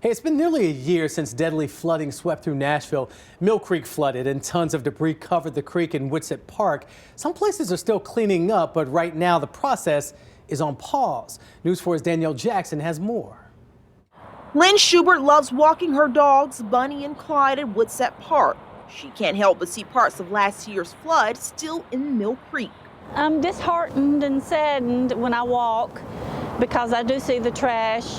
Hey, it's been nearly a year since deadly flooding swept through Nashville. Mill Creek flooded and tons of debris covered the creek in Whitsett Park. Some places are still cleaning up, but right now the process is on pause. News 4's Danielle Jackson has more. Lynn Schubert loves walking her dogs, Bunny and Clyde, at Whitsett Park. She can't help but see parts of last year's flood still in Mill Creek. I'm disheartened and saddened when I walk because I do see the trash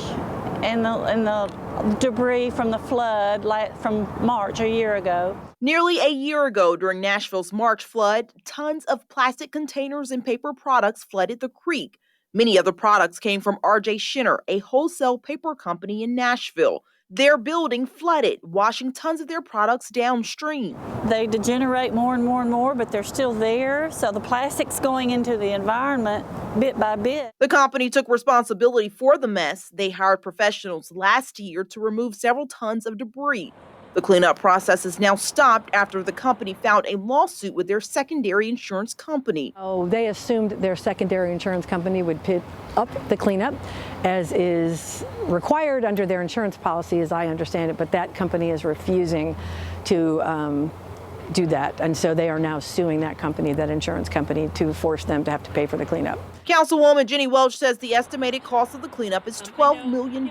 and the debris from the flood from March a year ago. Nearly a year ago, during Nashville's March flood, tons of plastic containers and paper products flooded the creek. Many of the products came from R.J. Schinner, a wholesale paper company in Nashville. Their building flooded, washing tons of their products downstream. They degenerate more and more and more, but they're still there, so the plastic's going into the environment bit by bit. The company took responsibility for the mess. They hired professionals last year to remove several tons of debris. The cleanup process is now stopped after the company filed a lawsuit with their secondary insurance company. Oh, they assumed their secondary insurance company would pick up the cleanup, as is required under their insurance policy, as I understand it, but that company is refusing to do that, and so they are now suing that company, that insurance company, to force them to have to pay for the cleanup. Councilwoman Jenny Welch says the estimated cost of the cleanup is $12 million.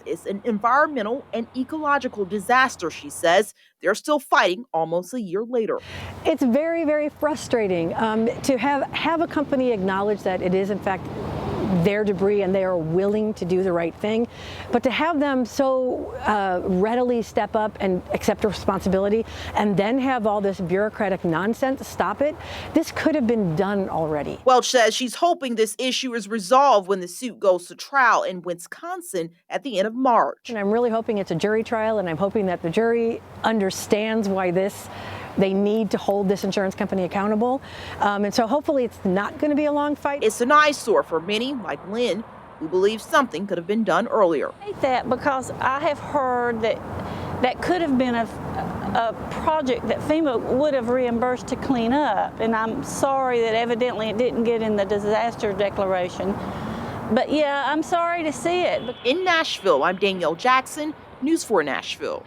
It's an environmental and ecological disaster, she says. They're still fighting almost a year later. It's very, very frustrating to have a company acknowledge that it is, in fact, their debris and they are willing to do the right thing, but to have them so readily step up and accept responsibility and then have all this bureaucratic nonsense stop it, this could have been done already. Welch says she's hoping this issue is resolved when the suit goes to trial in Wisconsin at the end of March. And I'm really hoping it's a jury trial, and I'm hoping that the jury understands why they need to hold this insurance company accountable. And so hopefully it's not going to be a long fight. It's an eyesore for many, like Lynn, who believes something could have been done earlier. I hate that because I have heard that could have been a project that FEMA would have reimbursed to clean up. And I'm sorry that evidently it didn't get in the disaster declaration. But yeah, I'm sorry to see it. In Nashville, I'm Danielle Jackson, News 4 Nashville.